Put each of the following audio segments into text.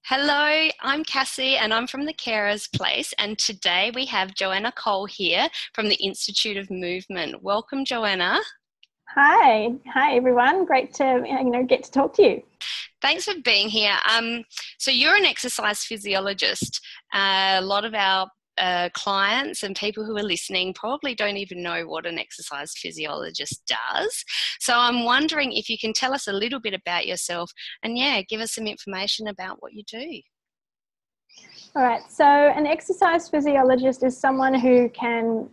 Hello, I'm Cassie and I'm from the Carers Place, and today we have Johannah Cole here from the Institute of Movement. Welcome, Johannah. Hi everyone. Great to get to talk to you. Thanks for being here. So you're an exercise physiologist. A lot of our clients and people who are listening probably don't even know what an exercise physiologist does. So I'm wondering if you can tell us a little bit about yourself and give us some information about what you do. All right. So an exercise physiologist is someone who can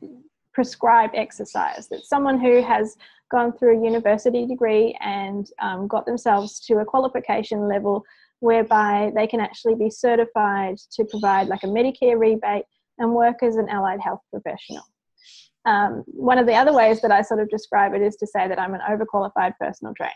prescribe exercise. It's someone who has gone through a university degree and got themselves to a qualification level whereby they can actually be certified to provide like a Medicare rebate and work as an allied health professional. One of the other ways that I sort of describe it is to say that I'm an overqualified personal trainer.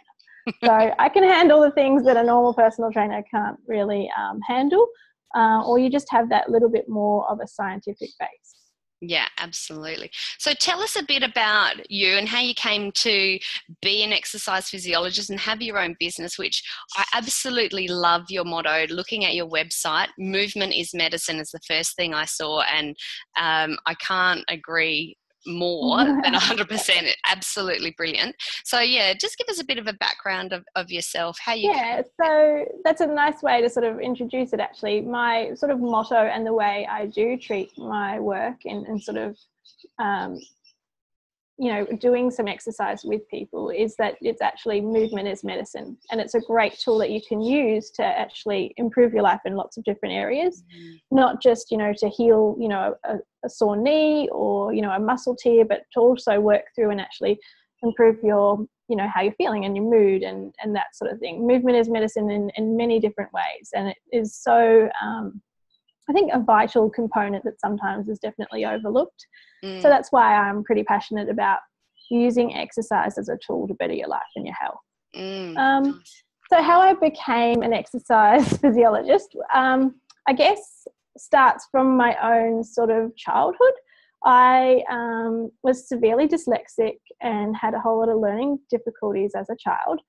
So I can handle the things that a normal personal trainer can't really handle, or you just have that little bit more of a scientific base. Yeah, absolutely. So tell us a bit about you and how you came to be an exercise physiologist and have your own business, which I absolutely love your motto. Looking at your website, movement is medicine is the first thing I saw, and I can't agree more than 100%. Absolutely brilliant. So just give us a bit of a background of yourself, how you so that's a nice way to sort of introduce it. Actually, my sort of motto and the way I do treat my work and sort of doing some exercise with people is that it's actually movement is medicine, and it's a great tool that you can use to actually improve your life in lots of different areas, not just to heal a sore knee or a muscle tear, but to also work through and actually improve your how you're feeling and your mood and that sort of thing. Movement is medicine in many different ways, and it is so I think a vital component that sometimes is definitely overlooked. So that's why I'm pretty passionate about using exercise as a tool to better your life and your health. So how I became an exercise physiologist, I guess starts from my own sort of childhood. I was severely dyslexic and had a whole lot of learning difficulties as a child.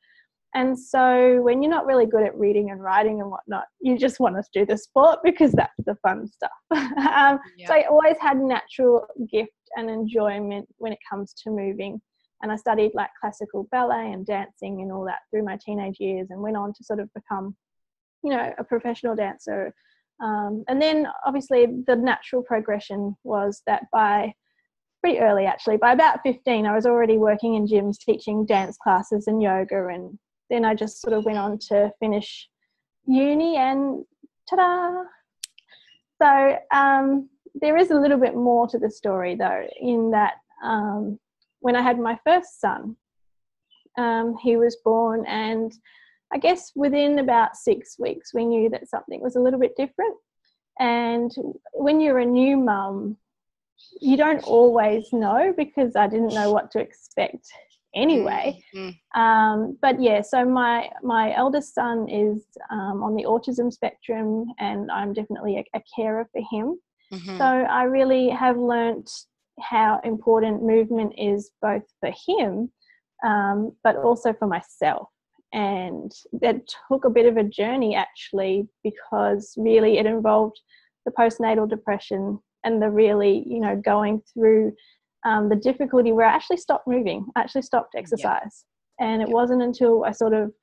And so when you're not really good at reading and writing and whatnot, you just want to do the sport because that's the fun stuff. So I always had natural gift and enjoyment when it comes to moving. And I studied like classical ballet and dancing and all that through my teenage years, and went on to sort of become, a professional dancer. And then obviously the natural progression was that pretty early actually, by about 15, I was already working in gyms teaching dance classes and yoga, and then I just sort of went on to finish uni and ta-da! So there is a little bit more to the story though, in that when I had my first son, he was born, and I guess within about 6 weeks we knew that something was a little bit different. And when you're a new mum, you don't always know, because I didn't know what to expect anyway. So my eldest son is on the autism spectrum, and I'm definitely a carer for him. So I really have learnt how important movement is, both for him but also for myself. And that took a bit of a journey actually, because really it involved the postnatal depression and the really going through the difficulty where I actually stopped moving. I actually stopped exercise. And it wasn't until I sort of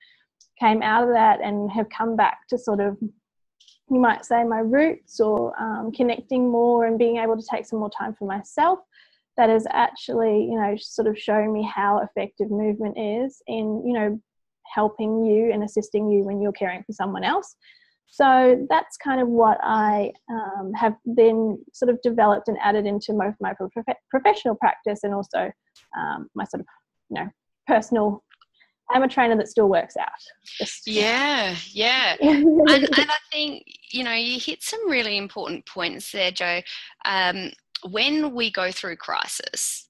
came out of that and have come back to sort of, you might say, my roots, or connecting more and being able to take some more time for myself, that has actually, sort of shown me how effective movement is in, helping you and assisting you when you're caring for someone else. So that's kind of what I have then sort of developed and added into my professional practice, and also my sort of, personal. I'm a trainer that still works out. And I think, you hit some really important points there, Jo. When we go through crisis,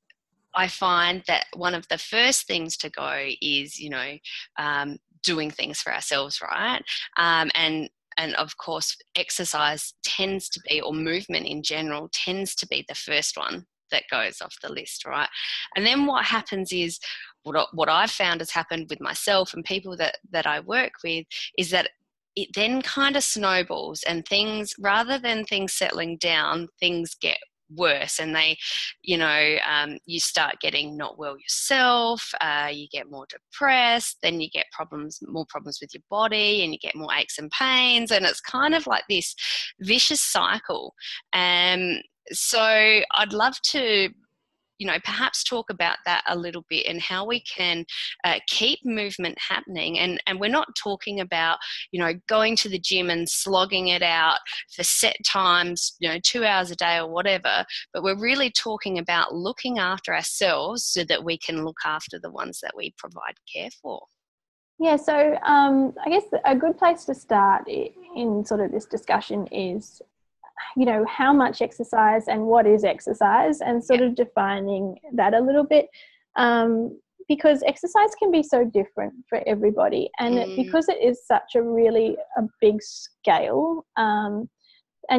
I find that one of the first things to go is, doing things for ourselves, right? And of course, exercise tends to be, or movement in general, tends to be the first one that goes off the list, right? And then what happens is, what I've found has happened with myself and people that I work with, is that it then kind of snowballs, and things, rather than things settling down, things get worse, and they, you start getting not well yourself, you get more depressed, then you get more problems with your body, and you get more aches and pains, and it's kind of like this vicious cycle. So I'd love to perhaps talk about that a little bit, and how we can keep movement happening. And we're not talking about, going to the gym and slogging it out for set times, 2 hours a day or whatever, but we're really talking about looking after ourselves so that we can look after the ones that we provide care for. Yeah, so I guess a good place to start in sort of this discussion is, how much exercise and what is exercise, and sort of defining that a little bit, because exercise can be so different for everybody, and because it is such a big scale, and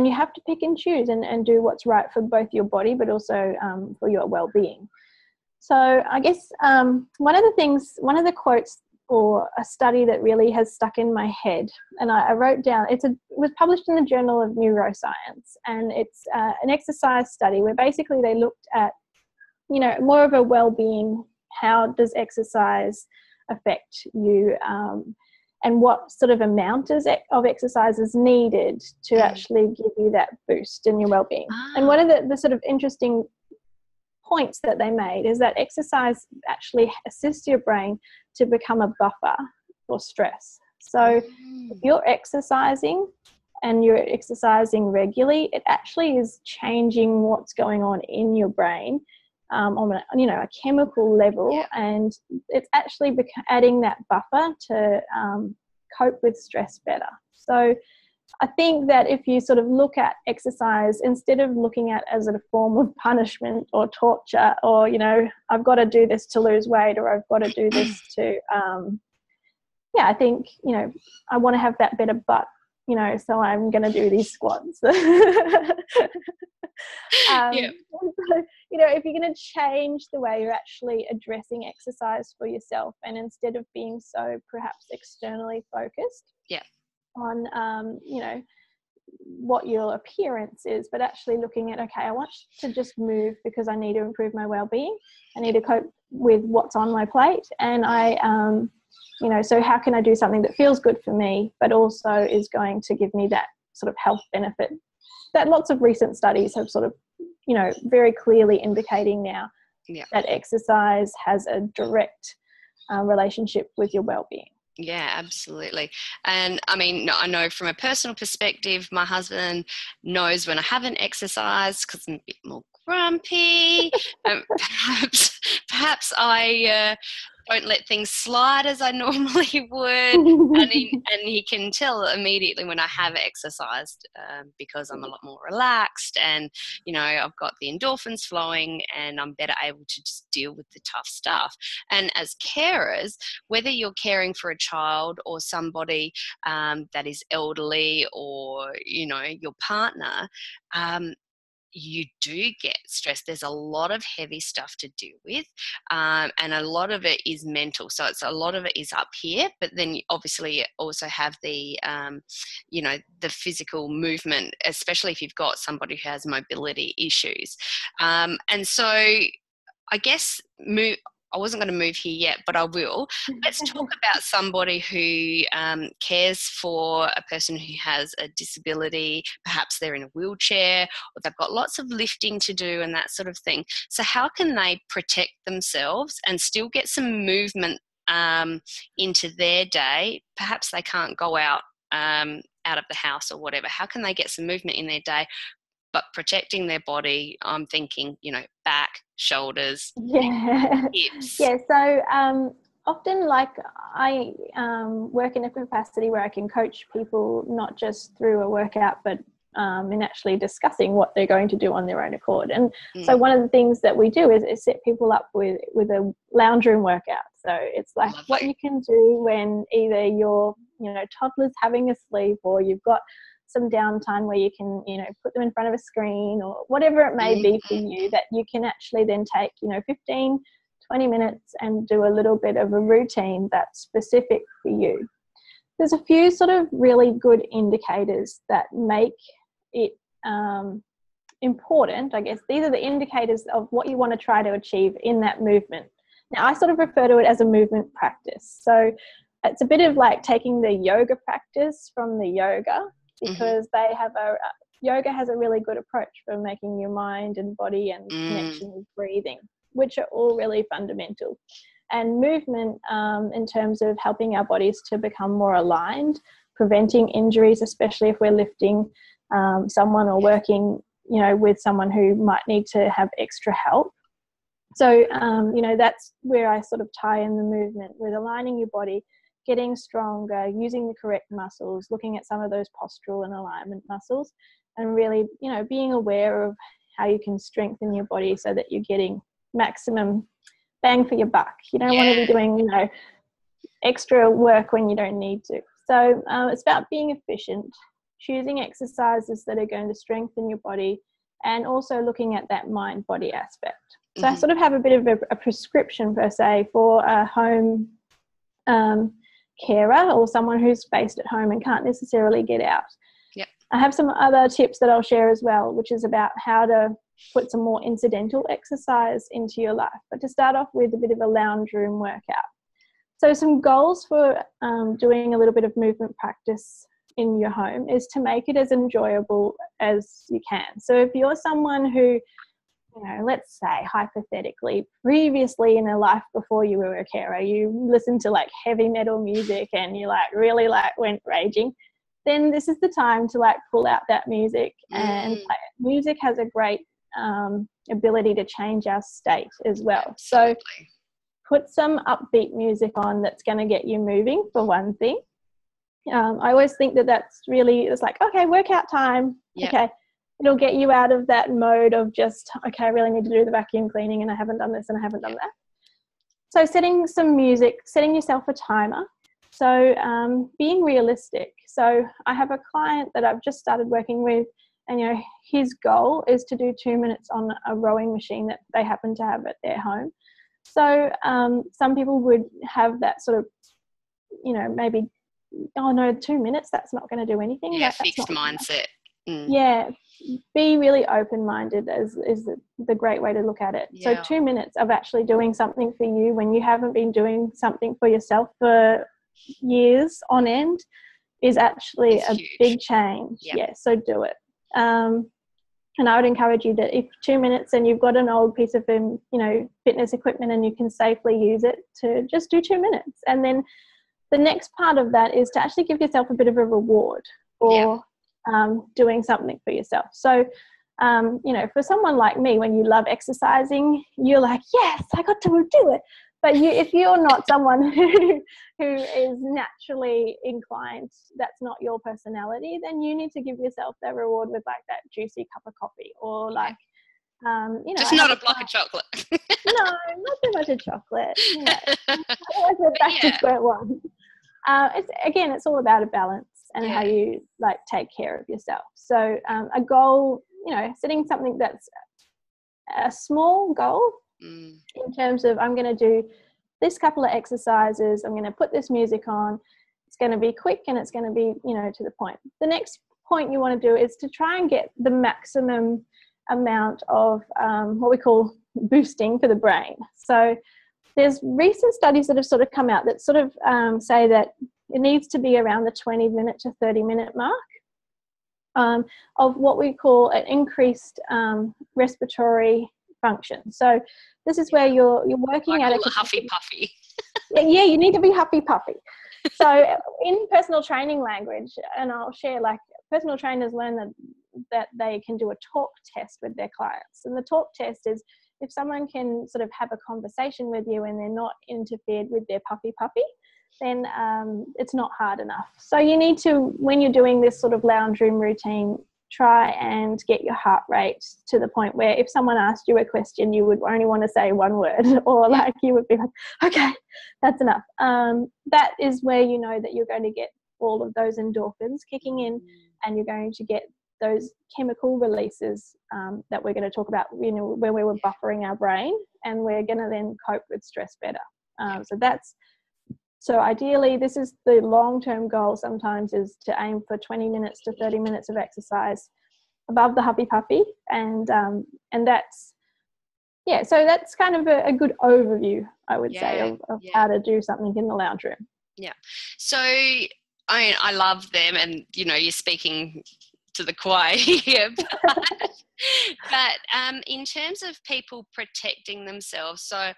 you have to pick and choose and do what's right for both your body but also for your well-being. So I guess one of the quotes or a study that really has stuck in my head, and I wrote down, it was published in the Journal of Neuroscience, and it's an exercise study where basically they looked at, more of a well-being, how does exercise affect you, and what sort of amount of exercise is needed to actually give you that boost in your well-being. And one of the sort of interesting points that they made is that exercise actually assists your brain to become a buffer for stress. So if you're exercising and you're exercising regularly, it actually is changing what's going on in your brain on a chemical level, and it's actually adding that buffer to cope with stress better. So I think that if you sort of look at exercise, instead of looking at it as a form of punishment or torture, or, I've got to do this to lose weight, or I've got to do this to, I think, I want to have that better butt, so I'm going to do these squats. So, if you're going to change the way you're actually addressing exercise for yourself, and instead of being so perhaps externally focused, on what your appearance is, but actually looking at, okay, I want to just move because I need to improve my well-being, I need to cope with what's on my plate, and I so how can I do something that feels good for me but also is going to give me that sort of health benefit that lots of recent studies have sort of very clearly indicating now that exercise has a direct relationship with your well-being. Yeah, absolutely. And I mean, I know from a personal perspective, my husband knows when I haven't exercised because I'm a bit more grumpy. Perhaps I don't let things slide as I normally would, and he can tell immediately when I have exercised because I'm a lot more relaxed, and I've got the endorphins flowing, and I'm better able to just deal with the tough stuff. And as carers, whether you're caring for a child or somebody that is elderly, or your partner, you do get stressed. There's a lot of heavy stuff to deal with, and a lot of it is mental. So a lot of it is up here, but then you obviously also have the, the physical movement, especially if you've got somebody who has mobility issues. And so I guess I wasn't going to move here yet, but I will. Let's talk about somebody who cares for a person who has a disability. Perhaps they're in a wheelchair, or they've got lots of lifting to do and that sort of thing. So how can they protect themselves and still get some movement into their day? Perhaps they can't go out of the house or whatever. How can they get some movement in their day, but protecting their body? I'm thinking, back, shoulders, hips. Yeah, so often, like, I work in a capacity where I can coach people not just through a workout, but in actually discussing what they're going to do on their own accord. And so one of the things that we do is set people up with a lounge room workout. So it's like what you can do when either your toddler's having a sleep, or you've got some downtime where you can put them in front of a screen, or whatever it may be for you, that you can actually then take 15-20 minutes and do a little bit of a routine that's specific for you. there's a few sort of really good indicators that make it important. I guess these are the indicators of what you want to try to achieve in that movement. Now, I sort of refer to it as a movement practice. So it's a bit of like taking the yoga practice from the yoga, because they have yoga has a really good approach for making your mind and body and connection with breathing, which are all really fundamental. And movement, in terms of helping our bodies to become more aligned, preventing injuries, especially if we're lifting someone or working, you know, with someone who might need to have extra help. So, you know, that's where I sort of tie in the movement with aligning your body, getting stronger, using the correct muscles, looking at some of those postural and alignment muscles, and really, you know, being aware of how you can strengthen your body so that you're getting maximum bang for your buck. You don't want to be doing, you know, extra work when you don't need to. So it's about being efficient, choosing exercises that are going to strengthen your body, and also looking at that mind-body aspect. So I sort of have a bit of a prescription, per se, for a home carer or someone who's based at home and can't necessarily get out. I have some other tips that I'll share as well, which is about how to put some more incidental exercise into your life. But to start off with, a bit of a lounge room workout. So some goals for doing a little bit of movement practice in your home is to make it as enjoyable as you can. So if you're someone who, you know, let's say hypothetically, previously in a life before you were a carer, you listened to like heavy metal music and you like really like went raging, then this is the time to like pull out that music and play it. Music has a great ability to change our state as well. So put some upbeat music on that's going to get you moving, for one thing. I always think that that's really, it's like, okay, workout time. Okay. It'll get you out of that mode of just, okay, I really need to do the vacuum cleaning and I haven't done this and I haven't done that. So setting some music, setting yourself a timer. So being realistic. So I have a client that I've just started working with, and, you know, his goal is to do 2 minutes on a rowing machine that they happen to have at their home. So some people would have that sort of, you know, maybe, oh no, 2 minutes, that's not going to do anything. Yeah, fixed mindset. Yeah, be really open-minded is the great way to look at it. So 2 minutes of actually doing something for you when you haven't been doing something for yourself for years on end is actually a big change. So do it. And I would encourage you that if 2 minutes and you've got an old piece of, you know, fitness equipment and you can safely use it, to just do 2 minutes. And then the next part of that is to actually give yourself a bit of a reward for doing something for yourself. So, you know, for someone like me, when you love exercising, you're like, yes, I got to do it. But if you're not someone who is naturally inclined, that's not your personality, then you need to give yourself that reward with like that juicy cup of coffee, or like, you know, just not a block of chocolate. No, not too much of chocolate. You know, otherwise we're back to square one. It's all about a balance and how you like take care of yourself. So a goal, you know, setting something that's a small goal in terms of, I'm going to do this couple of exercises, I'm going to put this music on, it's going to be quick and it's going to be, you know, to the point. The next point you want to do is to try and get the maximum amount of what we call boosting for the brain. So there's recent studies that have sort of come out that sort of say that it needs to be around the 20-minute to 30-minute mark of what we call an increased respiratory function. So this is where you're working at a huffy puffy. Yeah, you need to be huffy puffy. So in personal training language, and I'll share, like, personal trainers learn that they can do a talk test with their clients. And the talk test is if someone can sort of have a conversation with you and they're not interfered with their puffy, then it's not hard enough. So you need to, when you're doing this sort of lounge room routine, try and get your heart rate to the point where if someone asked you a question, you would only want to say one word, or like you would be like, okay, that's enough. That is where you know that you're going to get all of those endorphins kicking in, and you're going to get those chemical releases that we're going to talk about, you know, where we were buffering our brain, and we're going to then cope with stress better. So that's So ideally, this is the long-term goal sometimes, is to aim for 20 minutes to 30 minutes of exercise above the huffy puffy. And that's, yeah, so that's kind of a good overview, I would say, of how to do something in the lounge room. Yeah. So, I mean, I love them, and, you know, you're speaking to the choir here, but in terms of people protecting themselves, so,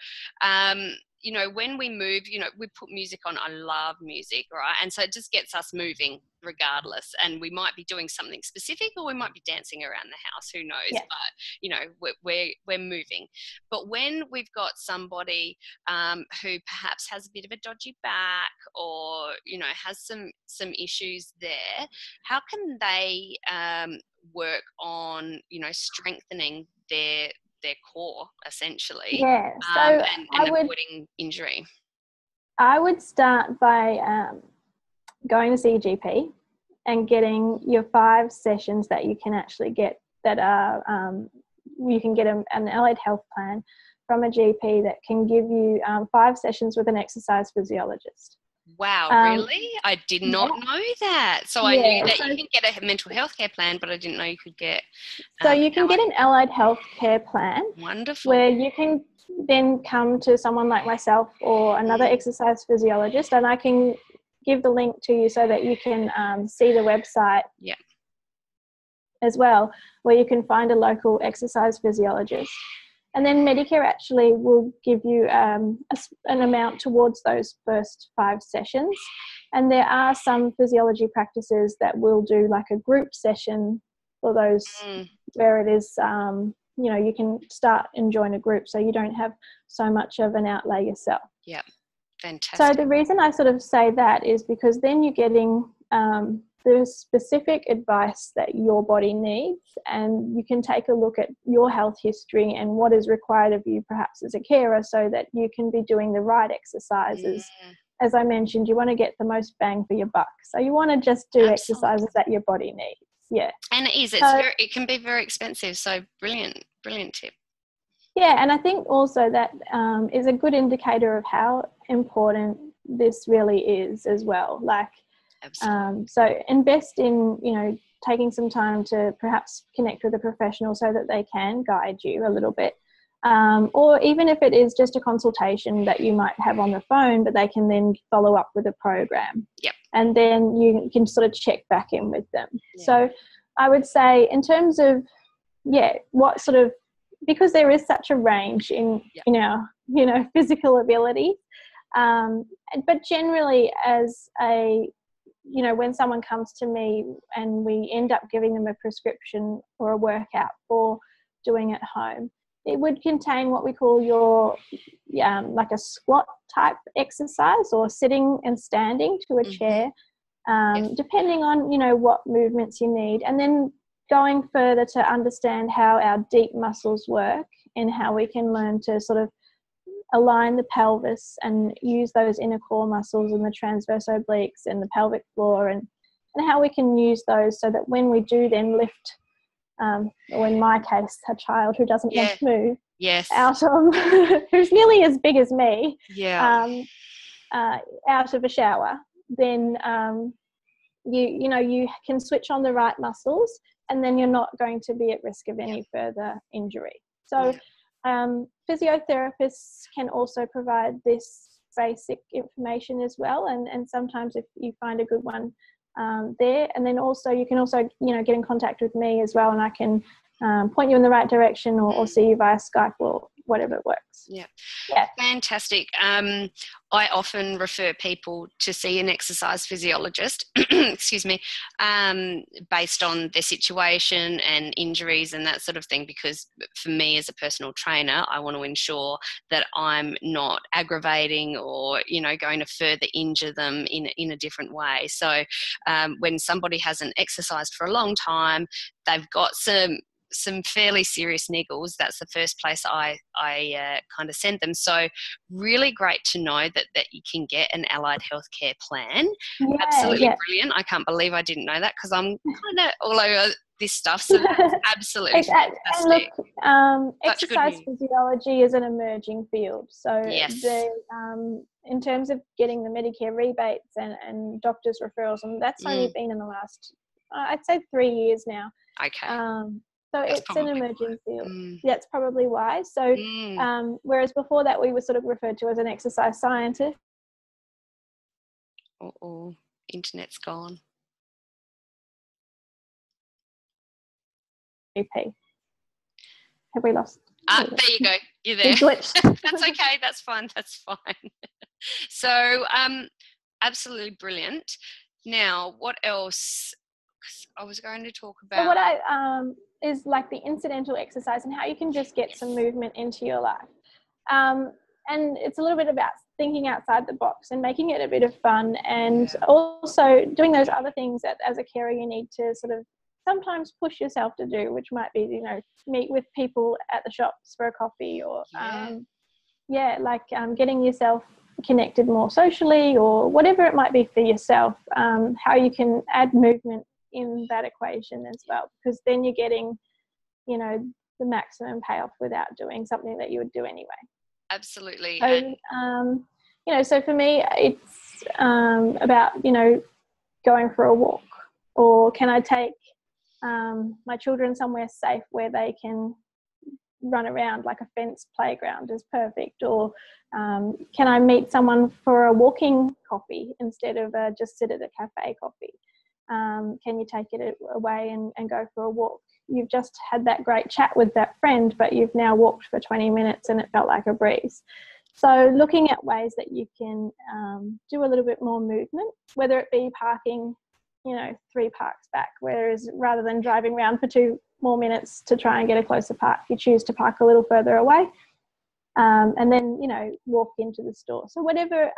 you know, when we move, you know, we put music on. I love music, right? And so it just gets us moving regardless. And we might be doing something specific, or we might be dancing around the house, who knows? Yeah. But, you know, we're moving. But when we've got somebody who perhaps has a bit of a dodgy back, or, you know, has some issues there, how can they work on, you know, strengthening their core, essentially, Yeah, so and avoiding injury? I would start by going to see a GP and getting your 5 sessions that you can actually get, that are you can get an allied health plan from a GP that can give you 5 sessions with an exercise physiologist. Wow, really? I did not know that. So I knew that you can get a mental health care plan, but I didn't know you could get... So you can get an allied health care plan. Wonderful. Where you can then come to someone like myself or another exercise physiologist, and I can give the link to you so that you can see the website as well, where you can find a local exercise physiologist. And then Medicare actually will give you an amount towards those first 5 sessions. And there are some physiology practices that will do like a group session for those where it is, you know, you can start and join a group so you don't have so much of an outlay yourself. Yeah, fantastic. So the reason I sort of say that is because then you're getting the specific advice that your body needs, and you can take a look at your health history and what is required of you perhaps as a carer, so that you can be doing the right exercises. As I mentioned, you want to get the most bang for your buck, so you want to just do exercises that your body needs. Yeah, and it is. It can be very expensive, so brilliant tip. Yeah, and I think also that is a good indicator of how important this really is as well. Like, so invest in, you know, taking some time to perhaps connect with a professional so that they can guide you a little bit. Or even if it is just a consultation that you might have on the phone, but they can then follow up with a program. Yep. And then you can sort of check back in with them. Yeah. So I would say in terms of, what sort of, because there is such a range in our, you know, physical ability. But generally as a, you know, when someone comes to me and we end up giving them a prescription or a workout for doing at home, it would contain what we call your, like a squat type exercise, or sitting and standing to a chair, depending on, you know, what movements you need. And then going further to understand how our deep muscles work and how we can learn to sort of align the pelvis and use those inner core muscles and the transverse obliques and the pelvic floor, and how we can use those so that when we do then lift, or in my case, a child who doesn't want to move, out of who's nearly as big as me, out of a shower, then you can switch on the right muscles, and then you're not going to be at risk of any further injury. So physiotherapists can also provide this basic information as well, and sometimes if you find a good one there, and then also you can also, you know, get in contact with me as well, and I can point you in the right direction, or see you via Skype or whatever works. Fantastic. I often refer people to see an exercise physiologist excuse me, based on their situation and injuries and that sort of thing, because for me as a personal trainer, I want to ensure that I'm not aggravating or, you know, going to further injure them in a different way. So when somebody hasn't exercised for a long time, they've got some fairly serious niggles, that's the first place I kind of send them. So really great to know that you can get an allied healthcare plan. Absolutely brilliant. I can't believe I didn't know that, because I'm kind of all over this stuff. So that's absolutely and look, fantastic. exercise physiology is an emerging field. So yes. In terms of getting the Medicare rebates and doctors' referrals, and that's only been in the last, I'd say 3 years now. Okay. So that's it's an emerging field. That's probably why. So whereas before that we were sort of referred to as an exercise scientist. Internet's gone. GP. Have we lost? There you go. You're there. That's okay. That's fine. So, absolutely brilliant. Now, what else? I was going to talk about. So what I is like the incidental exercise and how you can just get some movement into your life. And it's a little bit about thinking outside the box and making it a bit of fun, and also doing those other things that as a carer you need to sort of sometimes push yourself to do, which might be, you know, meet with people at the shops for a coffee, or getting yourself connected more socially, or whatever it might be for yourself. How you can add movement in that equation as well, because then you're getting, you know, the maximum payoff without doing something that you would do anyway. Absolutely. So, you know, so for me, it's about, you know, going for a walk, or can I take my children somewhere safe where they can run around, like a fenced playground is perfect, or can I meet someone for a walking coffee instead of just sit at a cafe coffee? Can you take it away and go for a walk? You've just had that great chat with that friend, but you've now walked for 20 minutes and it felt like a breeze. So looking at ways that you can do a little bit more movement, whether it be parking, you know, 3 parks back, whereas rather than driving around for 2 more minutes to try and get a closer park, you choose to park a little further away, and then, you know, walk into the store. So whatever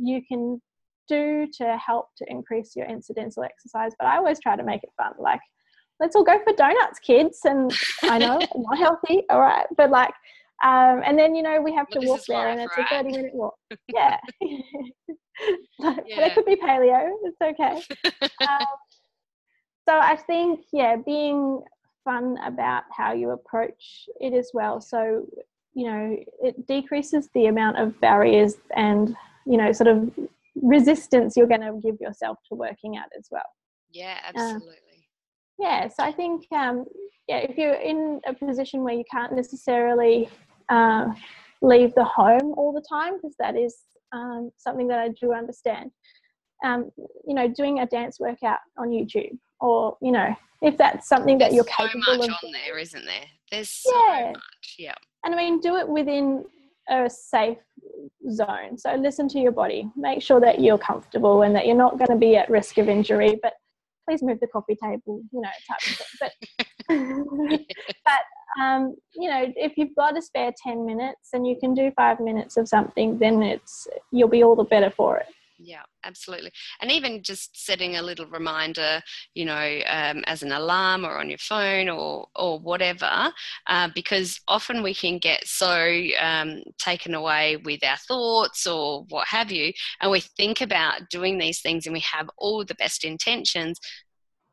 you can do to help to increase your incidental exercise, but I always try to make it fun. Like, let's all go for donuts, kids. And I know not healthy, all right, but like, and then, you know, we have to walk there, and it's a 30-minute walk. Yeah. But it could be paleo. It's okay. So I think, being fun about how you approach it as well. So, you know, it decreases the amount of barriers and, you know, sort of resistance you're going to give yourself to working out as well. Yeah, absolutely. So I think, if you're in a position where you can't necessarily leave the home all the time, because that is something that I do understand, you know, doing a dance workout on YouTube, or, you know, if that's something that you're capable of. There's so much on there, isn't there? There's so much, And I mean, do it within a safe zone. So listen to your body. Make sure that you're comfortable and that you're not going to be at risk of injury, but please move the coffee table, you know, type of thing. But you know, if you've got a spare 10 minutes and you can do 5 minutes of something, then you'll be all the better for it. Yeah, absolutely. And even just setting a little reminder, you know, as an alarm or on your phone or whatever, because often we can get so taken away with our thoughts or what have you, and we think about doing these things and we have all the best intentions,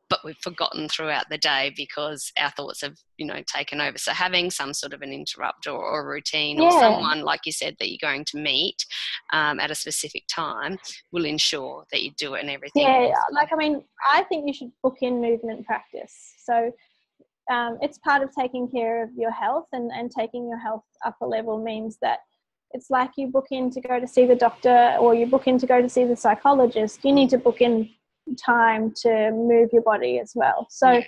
but we've forgotten throughout the day because our thoughts have, you know, taken over. So having some sort of an interrupt or a routine or someone, like you said, that you're going to meet at a specific time will ensure that you do it and everything. Yeah, like, I mean, I think you should book in movement practice. So it's part of taking care of your health, and taking your health up a level means that it's like you book in to go to see the doctor, or you book in to go to see the psychologist. You need to book in time to move your body as well. So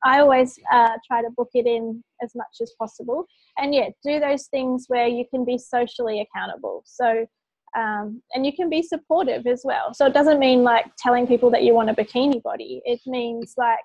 I always try to book it in as much as possible, and do those things where you can be socially accountable. So and you can be supportive as well. So it doesn't mean like telling people that you want a bikini body. It means like,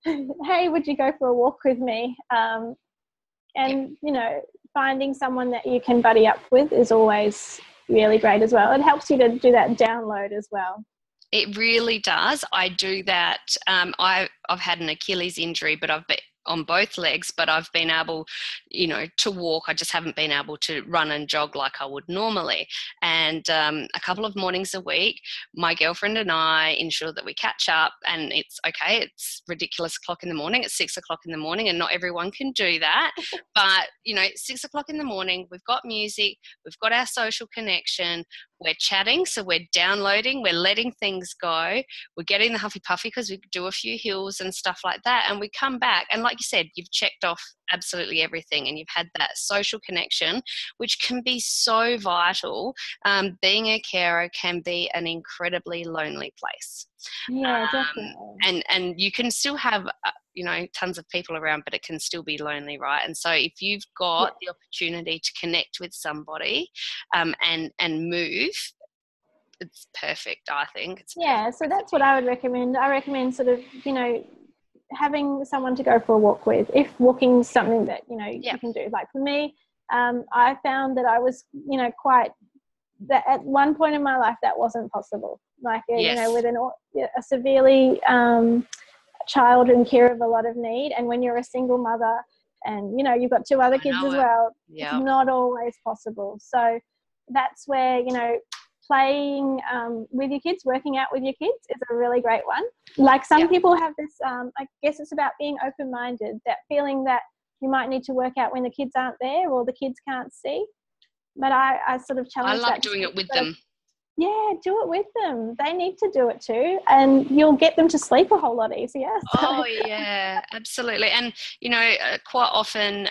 hey, would you go for a walk with me? And you know, finding someone that you can buddy up with is always really great as well. It helps you to do that download as well. It really does. I do that. I've had an Achilles injury, but I've on both legs, but I've been able, to walk. I just haven't been able to run and jog like I would normally. And a couple of mornings a week, my girlfriend and I ensure that we catch up, and it's okay. It's ridiculous o'clock in the morning. It's 6 o'clock in the morning, and not everyone can do that. But, 6 o'clock in the morning, we've got music, we've got our social connection, we're chatting, so we're downloading, we're letting things go, we're getting the huffy puffy because we do a few hills and stuff like that, and we come back, and like you said, you've checked off absolutely everything, and you've had that social connection, which can be so vital. Being a carer can be an incredibly lonely place. Yeah, definitely. And you can still have tons of people around, but it can still be lonely, right? And so if you've got the opportunity to connect with somebody and move, it's perfect, I think. So that's what I would recommend. I recommend sort of, having someone to go for a walk with, if walking is something that, you can do. Like for me, I found that I was, that at one point in my life that wasn't possible. Like, with a severely child in care of a lot of need, and when you're a single mother and, you've got 2 other kids as well, it's not always possible. So that's where, playing with your kids, working out with your kids is a really great one. Like some people have this, I guess it's about being open-minded, that feeling that you might need to work out when the kids aren't there or the kids can't see. But I sort of challenge that. I love doing it with them. Yeah, do it with them. They need to do it too, and you'll get them to sleep a whole lot easier. So. Oh, yeah, absolutely. And, quite often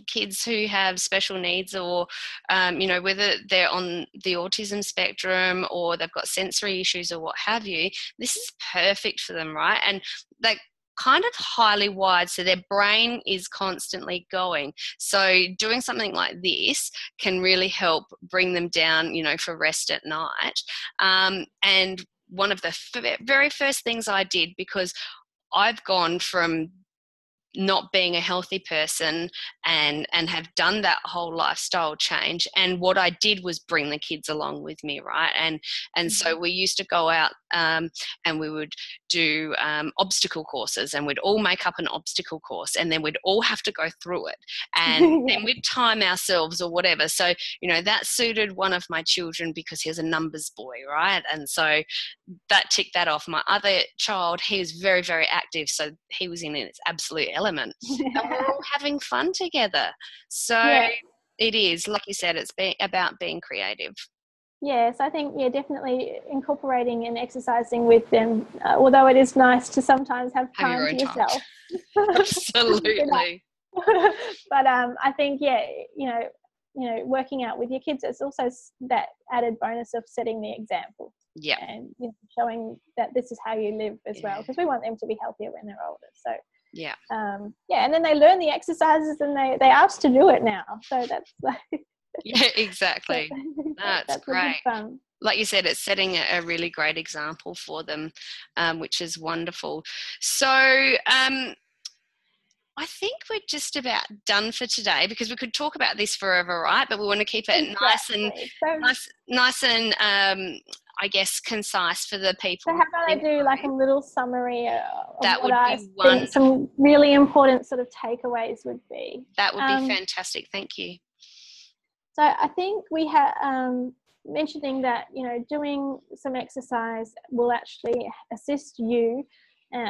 kids who have special needs or, whether they're on the autism spectrum or they've got sensory issues or what have you, this is perfect for them, right? And like, kind of highly wired, so their brain is constantly going. So doing something like this can really help bring them down, for rest at night. And one of the very first things I did, because I've gone from not being a healthy person and have done that whole lifestyle change, and what I did was bring the kids along with me, right? And so we used to go out and we would do obstacle courses, and we'd all make up an obstacle course, and then we'd all have to go through it, and then we'd time ourselves or whatever. So that suited one of my children because he was a numbers boy, right? And so that ticked that off. My other child, he was very, very active, so he was in its absolute element, and we're all having fun together. So it is, like you said, it's about being creative. Yes, I think, definitely incorporating and exercising with them, although it is nice to sometimes have time to yourself. Absolutely. But I think, working out with your kids, it's also that added bonus of setting the example. Yeah. And showing that this is how you live as well, because we want them to be healthier when they're older. So and then they learn the exercises and they ask to do it now. So that's like yeah, exactly. That's great. Fun. Like you said, it's setting a really great example for them, which is wonderful. So I think we're just about done for today, because we could talk about this forever, right? But we want to keep it nice and I guess concise for the people. So how about I do like a little summary of that what would I be wonderful. think some really important sort of takeaways would be. That would be fantastic. Thank you. So I think we have mentioning that, doing some exercise will actually assist you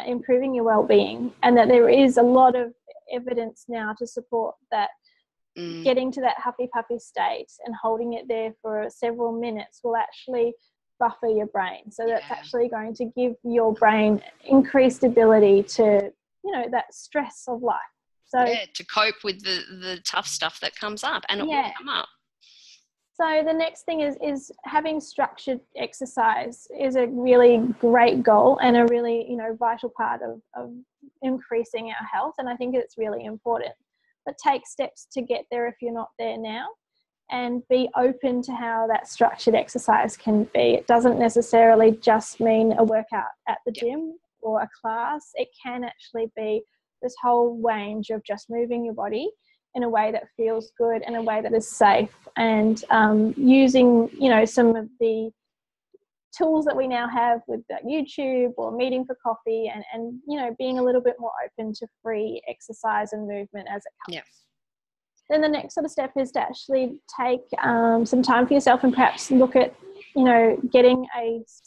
improving your well-being, and that there is a lot of evidence now to support that getting to that huffy puffy state and holding it there for several minutes will actually buffer your brain. So that's actually going to give your brain increased ability to, that stress of life. So to cope with the tough stuff that comes up, and it will come up. So the next thing is having structured exercise is a really great goal and a really, vital part of increasing our health. And I think it's really important. But take steps to get there if you're not there now, and be open to how that structured exercise can be. It doesn't necessarily just mean a workout at the gym or a class. It can actually be this whole range of just moving your body in a way that feels good, in a way that is safe, and using, some of the tools that we now have with YouTube or meeting for coffee, and being a little bit more open to free exercise and movement as it comes. Yeah. Then the next sort of step is to actually take some time for yourself and perhaps look at, getting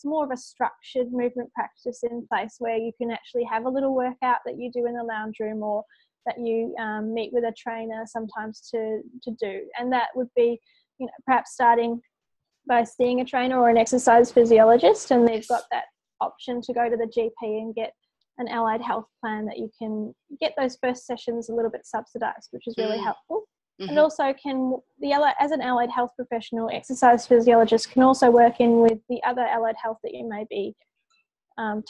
more of a structured movement practice in place where you can actually have a little workout that you do in the lounge room, or that you meet with a trainer sometimes to do. And that would be, perhaps starting by seeing a trainer or an exercise physiologist, and they've got that option to go to the GP and get an allied health plan that you can get those first sessions a little bit subsidized, which is really helpful. Mm-hmm. And also as an allied health professional, exercise physiologist can also work in with the other allied health that you may be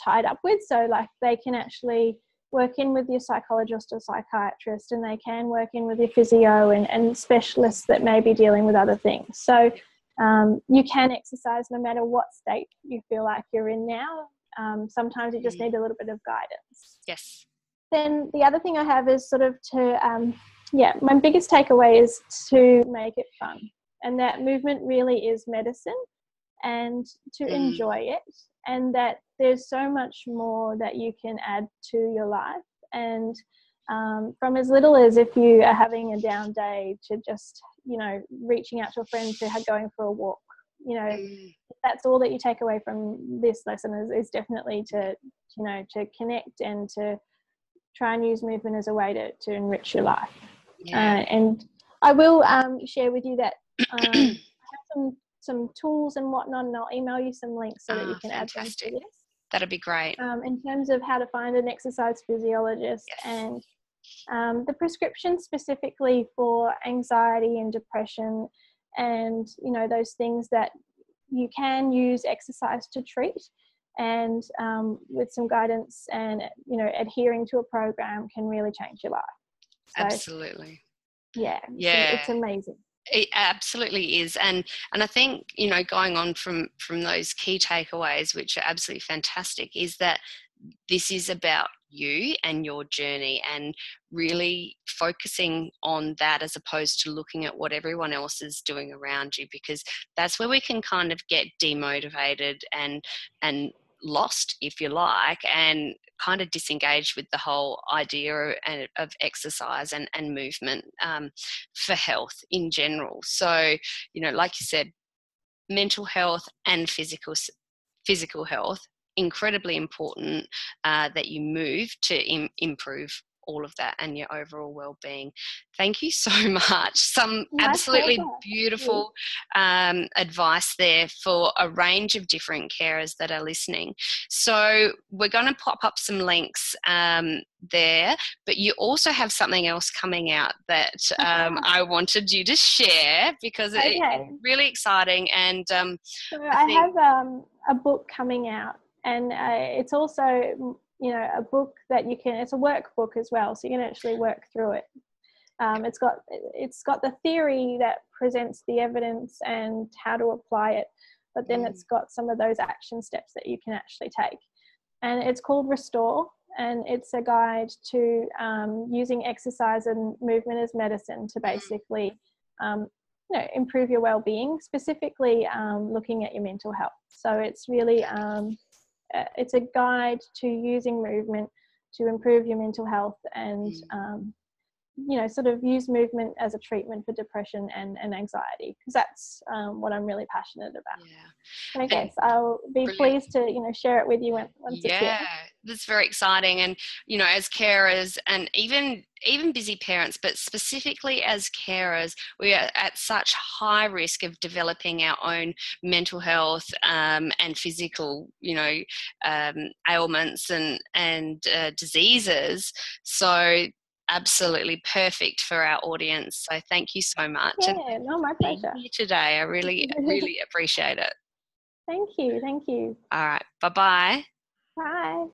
tied up with. So like they can actually work in with your psychologist or psychiatrist, and they can work in with your physio and specialists that may be dealing with other things. So you can exercise no matter what state you feel like you're in now. Sometimes you just need a little bit of guidance. Yes. Then the other thing I have is sort of my biggest takeaway is to make it fun. And that movement really is medicine, and to enjoy it. And that there's so much more that you can add to your life. And from as little as if you are having a down day to just, reaching out to a friend to going for a walk, that's all that you take away from this lesson is definitely to connect and to try and use movement as a way to enrich your life. Yeah. And I will share with you that I have some tools and whatnot, and I'll email you some links so that you can add them to this. That'd be great. In terms of how to find an exercise physiologist, and the prescription specifically for anxiety and depression, and those things that you can use exercise to treat, and with some guidance and adhering to a program can really change your life. So, absolutely. Yeah. It's amazing. It absolutely is. And I think, going on from those key takeaways, which are absolutely fantastic, is that this is about you and your journey, and really focusing on that as opposed to looking at what everyone else is doing around you, because that's where we can kind of get demotivated and lost, if you like, and kind of disengaged with the whole idea of exercise and movement for health in general. So, like you said, mental health and physical health, incredibly important that you move to improve all of that and your overall well-being. Thank you so much. Some absolutely beautiful advice there for a range of different carers that are listening. So we're going to pop up some links there, but you also have something else coming out that I wanted you to share, because it's really exciting. And so I have a book coming out, and it's also a book that it's a workbook as well, so you can actually work through it. It's got the theory that presents the evidence and how to apply it, but then it's got some of those action steps that you can actually take. And it's called Restore, and it's a guide to using exercise and movement as medicine to basically improve your well-being, specifically looking at your mental health. So it's really it's a guide to using movement to improve your mental health, and sort of use movement as a treatment for depression and anxiety, because that's what I'm really passionate about. Yeah. Okay, so I'll be pleased to share it with you once it's here. Yeah, that's very exciting. And as carers, and even busy parents, but specifically as carers, we are at such high risk of developing our own mental health and physical ailments and diseases. So absolutely perfect for our audience. So thank you so much. Yeah, my pleasure. Being here today, I really appreciate it. Thank you. All right, bye-bye. Bye.